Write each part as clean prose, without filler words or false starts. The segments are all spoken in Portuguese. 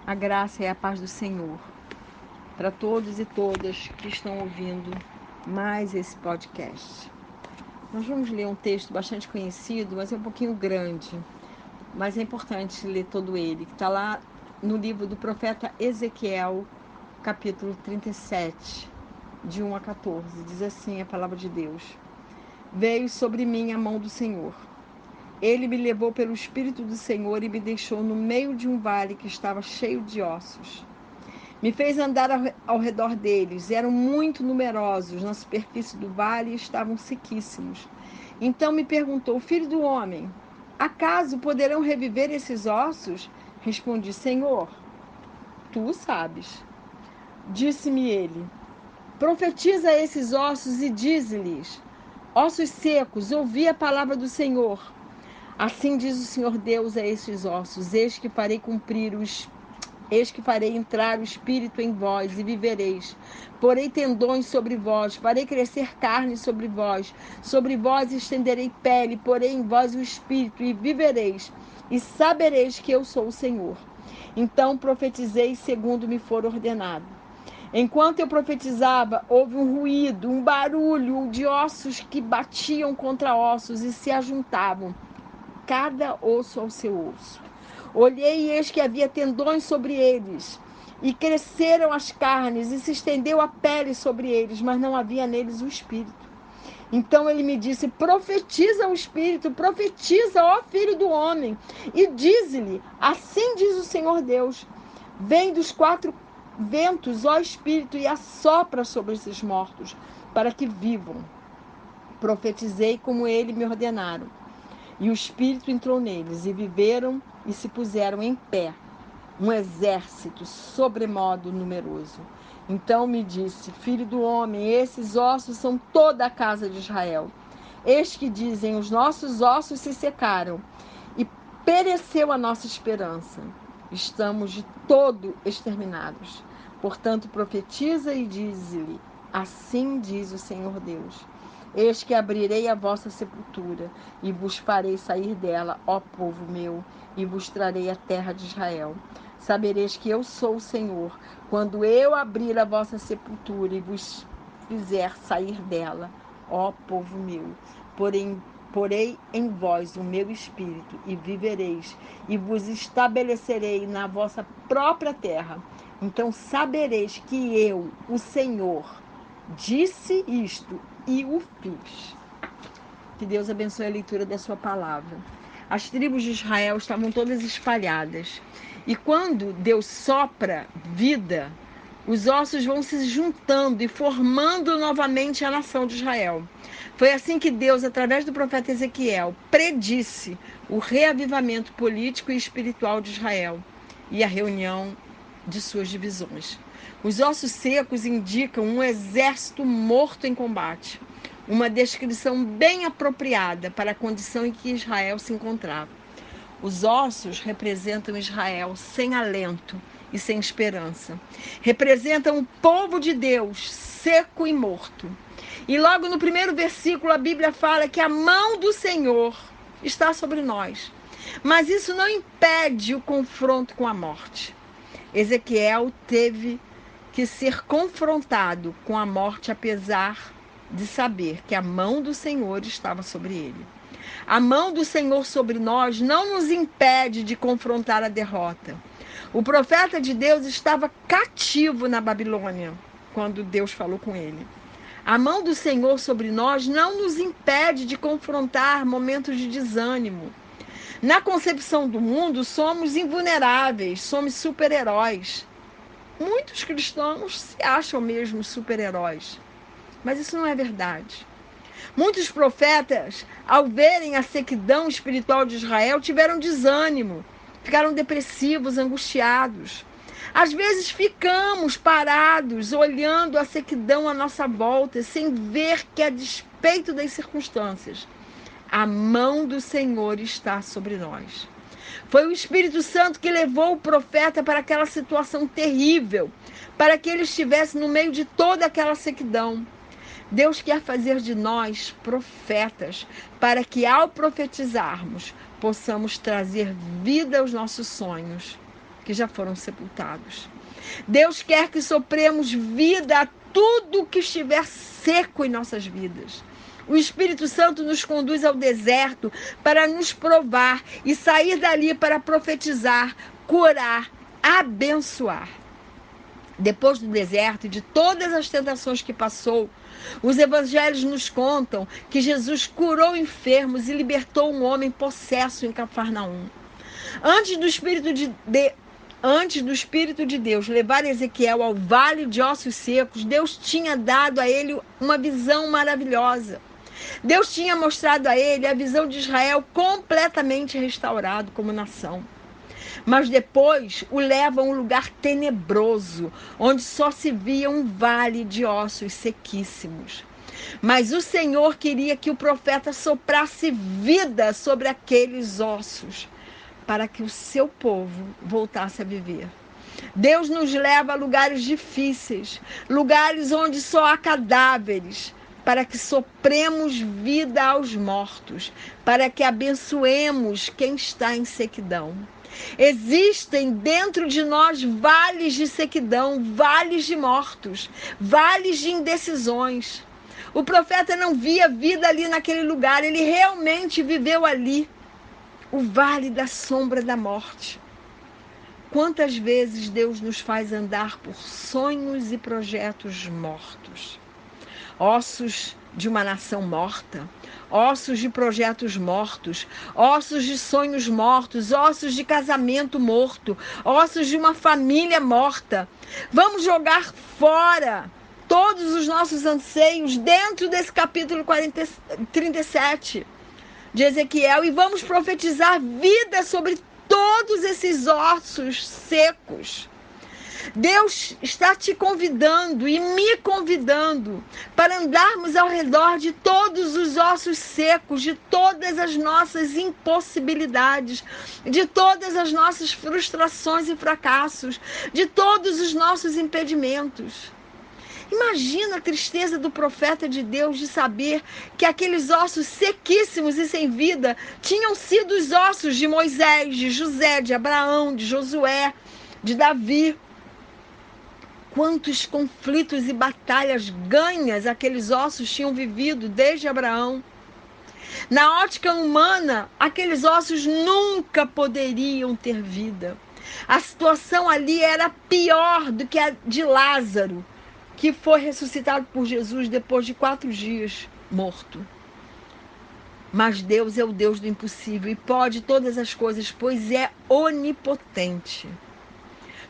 A graça e a paz do Senhor para todos e todas que estão ouvindo mais esse podcast. Nós vamos ler um texto bastante conhecido, mas é um pouquinho grande, mas é importante ler todo ele, que está lá no livro do profeta Ezequiel, capítulo 37, de 1 a 14. Diz assim a palavra de Deus: Veio sobre mim a mão do Senhor. Ele me levou pelo Espírito do Senhor e me deixou no meio de um vale que estava cheio de ossos. Me fez andar ao redor deles. Eram muito numerosos na superfície do vale e estavam sequíssimos. Então me perguntou: Filho do homem, acaso poderão reviver esses ossos? Respondi: Senhor, tu sabes. Disse-me ele: Profetiza a esses ossos e dize-lhes: Ossos secos, ouvi a palavra do Senhor. Assim diz o Senhor Deus a estes ossos: Eis que farei entrar o espírito em vós e vivereis. Porei tendões sobre vós, farei crescer carne sobre vós estenderei pele, porei em vós o espírito e vivereis, e sabereis que eu sou o Senhor. Então profetizei segundo me for ordenado. Enquanto eu profetizava, houve um ruído, um barulho de ossos que batiam contra ossos e se ajuntavam, cada osso ao seu osso. Olhei e eis que havia tendões sobre eles, e cresceram as carnes, e se estendeu a pele sobre eles, mas não havia neles o espírito. Então ele me disse: Profetiza o espírito, profetiza, ó filho do homem, e dize-lhe: Assim diz o Senhor Deus: Vem dos quatro ventos, ó espírito, e assopra sobre esses mortos, para que vivam. Profetizei como ele me ordenaram. E o Espírito entrou neles, e viveram e se puseram em pé, um exército sobremodo numeroso. Então me disse: Filho do homem, esses ossos são toda a casa de Israel. Eis que dizem: os nossos ossos se secaram, e pereceu a nossa esperança. Estamos de todo exterminados. Portanto, profetiza e dize-lhe: assim diz o Senhor Deus: Eis que abrirei a vossa sepultura, e vos farei sair dela, ó povo meu, e vos trarei a terra de Israel. Sabereis que eu sou o Senhor, quando eu abrir a vossa sepultura e vos fizer sair dela, ó povo meu. Porei em vós o meu espírito, e vivereis, e vos estabelecerei na vossa própria terra. Então sabereis que eu, o Senhor, disse isto e o fiz. Que Deus abençoe a leitura da sua palavra. As tribos de Israel estavam todas espalhadas. E quando Deus sopra vida, os ossos vão se juntando e formando novamente a nação de Israel. Foi assim que Deus, através do profeta Ezequiel, predisse o reavivamento político e espiritual de Israel e a reunião de suas divisões. Os ossos secos indicam um exército morto em combate, uma descrição bem apropriada para a condição em que Israel se encontrava. Os ossos representam Israel sem alento e sem esperança. Representam o povo de Deus seco e morto. E logo no primeiro versículo a Bíblia fala que a mão do Senhor está sobre nós. Mas isso não impede o confronto com a morte. Ezequiel teve que ser confrontado com a morte, apesar de saber que a mão do Senhor estava sobre ele. A mão do Senhor sobre nós não nos impede de confrontar a derrota. O profeta de Deus estava cativo na Babilônia quando Deus falou com ele. A mão do Senhor sobre nós não nos impede de confrontar momentos de desânimo. Na concepção do mundo, somos invulneráveis, somos super-heróis. Muitos cristãos se acham mesmo super-heróis, mas isso não é verdade. Muitos profetas, ao verem a sequidão espiritual de Israel, tiveram desânimo, ficaram depressivos, angustiados. Às vezes ficamos parados, olhando a sequidão à nossa volta, sem ver que, a despeito das circunstâncias, a mão do Senhor está sobre nós. Foi o Espírito Santo que levou o profeta para aquela situação terrível, para que ele estivesse no meio de toda aquela sequidão. Deus quer fazer de nós profetas, para que ao profetizarmos, possamos trazer vida aos nossos sonhos que já foram sepultados. Deus quer que sopremos vida a tudo que estiver seco em nossas vidas. O Espírito Santo nos conduz ao deserto para nos provar e sair dali para profetizar, curar, abençoar. Depois do deserto e de todas as tentações que passou, os evangelhos nos contam que Jesus curou enfermos e libertou um homem possesso em Cafarnaum. Antes do Espírito de Deus levar Ezequiel ao vale de ossos secos, Deus tinha dado a ele uma visão maravilhosa. Deus tinha mostrado a ele a visão de Israel completamente restaurado como nação. Mas depois o leva a um lugar tenebroso, onde só se via um vale de ossos sequíssimos. Mas o Senhor queria que o profeta soprasse vida sobre aqueles ossos, para que o seu povo voltasse a viver. Deus nos leva a lugares difíceis, lugares onde só há cadáveres, para que sopremos vida aos mortos, para que abençoemos quem está em sequidão. Existem dentro de nós vales de sequidão, vales de mortos, vales de indecisões. O profeta não via vida ali naquele lugar, ele realmente viveu ali, o vale da sombra da morte. Quantas vezes Deus nos faz andar por sonhos e projetos mortos? Ossos de uma nação morta, ossos de projetos mortos, ossos de sonhos mortos, ossos de casamento morto, ossos de uma família morta. Vamos jogar fora todos os nossos anseios dentro desse capítulo 37 de Ezequiel e vamos profetizar vida sobre todos esses ossos secos. Deus está te convidando e me convidando para andarmos ao redor de todos os ossos secos, de todas as nossas impossibilidades, de todas as nossas frustrações e fracassos, de todos os nossos impedimentos. Imagina a tristeza do profeta de Deus de saber que aqueles ossos sequíssimos e sem vida tinham sido os ossos de Moisés, de José, de Abraão, de Josué, de Davi. Quantos conflitos e batalhas ganhas aqueles ossos tinham vivido desde Abraão. Na ótica humana, aqueles ossos nunca poderiam ter vida. A situação ali era pior do que a de Lázaro, que foi ressuscitado por Jesus depois de 4 dias morto. Mas Deus é o Deus do impossível e pode todas as coisas, pois é onipotente.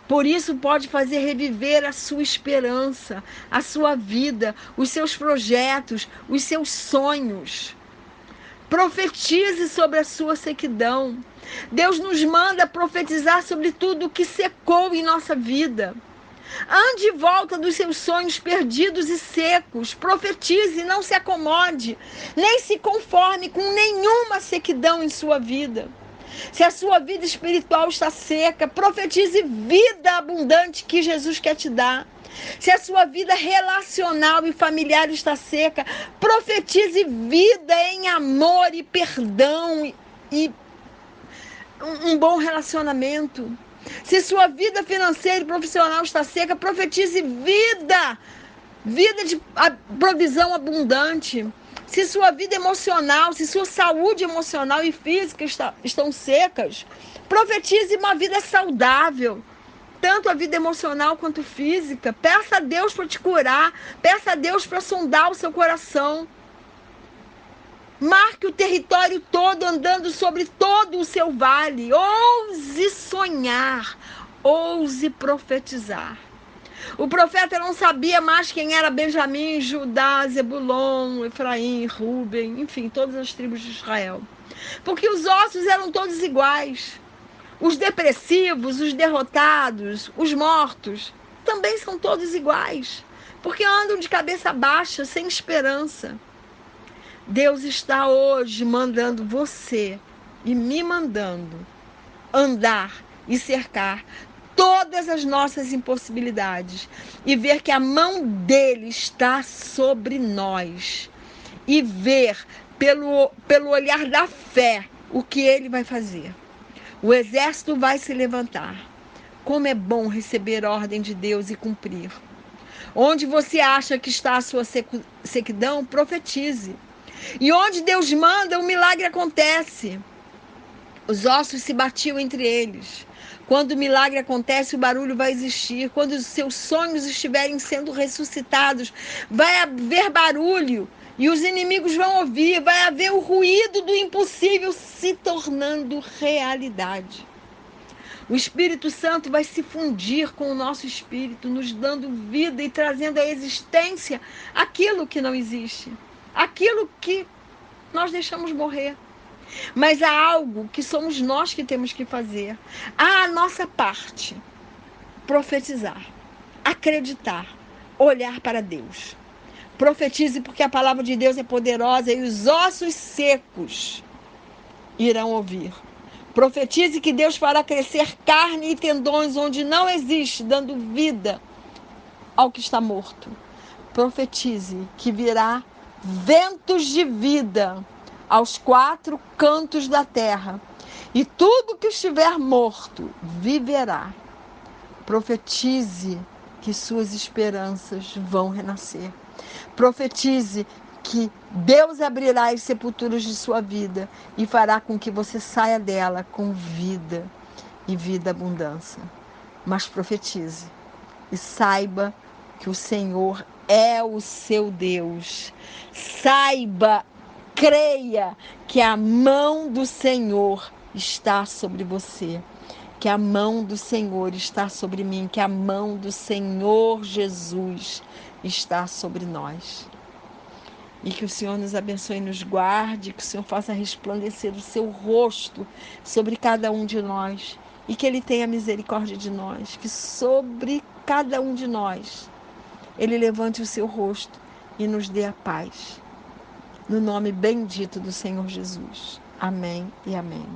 Por isso pode fazer reviver a sua esperança, a sua vida, os seus projetos, os seus sonhos. Profetize sobre a sua sequidão. Deus nos manda profetizar sobre tudo o que secou em nossa vida. Ande em volta dos seus sonhos perdidos e secos. Profetize, não se acomode, nem se conforme com nenhuma sequidão em sua vida. Se a sua vida espiritual está seca, profetize vida abundante que Jesus quer te dar. Se a sua vida relacional e familiar está seca, profetize vida em amor e perdão e um bom relacionamento. Se sua vida financeira e profissional está seca, profetize vida de provisão abundante. Se sua vida emocional, se sua saúde emocional e física estão secas, profetize uma vida saudável, tanto a vida emocional quanto física. Peça a Deus para te curar, peça a Deus para sondar o seu coração. Marque o território todo andando sobre todo o seu vale. Ouse sonhar, ouse profetizar. O profeta não sabia mais quem era Benjamim, Judá, Zebulon, Efraim, Rúben, enfim, todas as tribos de Israel. Porque os ossos eram todos iguais. Os depressivos, os derrotados, os mortos, também são todos iguais. Porque andam de cabeça baixa, sem esperança. Deus está hoje mandando você e me mandando andar e cercar todas as nossas impossibilidades e ver que a mão dele está sobre nós e ver pelo olhar da fé o que ele vai fazer. O exército vai se levantar, Como é bom receber a ordem de Deus e cumprir. Onde você acha que está a sua sequidão, profetize. E onde Deus manda, o milagre acontece. Os ossos se batiam entre eles. Quando o milagre acontece, o barulho vai existir. Quando os seus sonhos estiverem sendo ressuscitados, vai haver barulho. E os inimigos vão ouvir. Vai haver o ruído do impossível se tornando realidade. O Espírito Santo vai se fundir com o nosso espírito, nos dando vida e trazendo à existência aquilo que não existe. Aquilo que nós deixamos morrer. Mas há algo que somos nós que temos que fazer. Há a nossa parte. Profetizar, acreditar, olhar para Deus. Profetize porque a palavra de Deus é poderosa e os ossos secos irão ouvir. Profetize que Deus fará crescer carne e tendões onde não existe, dando vida ao que está morto. Profetize que virá ventos de vida aos 4 cantos da terra, e tudo que estiver morto viverá. Profetize que suas esperanças vão renascer. Profetize que Deus abrirá as sepulturas de sua vida e fará com que você saia dela com vida e vida abundância. Mas profetize e saiba que o Senhor é o seu Deus. Saiba, creia que a mão do Senhor está sobre você, que a mão do Senhor está sobre mim, que a mão do Senhor Jesus está sobre nós. E que o Senhor nos abençoe e nos guarde, que o Senhor faça resplandecer o seu rosto sobre cada um de nós e que Ele tenha misericórdia de nós, que sobre cada um de nós Ele levante o seu rosto e nos dê a paz. No nome bendito do Senhor Jesus. Amém e amém.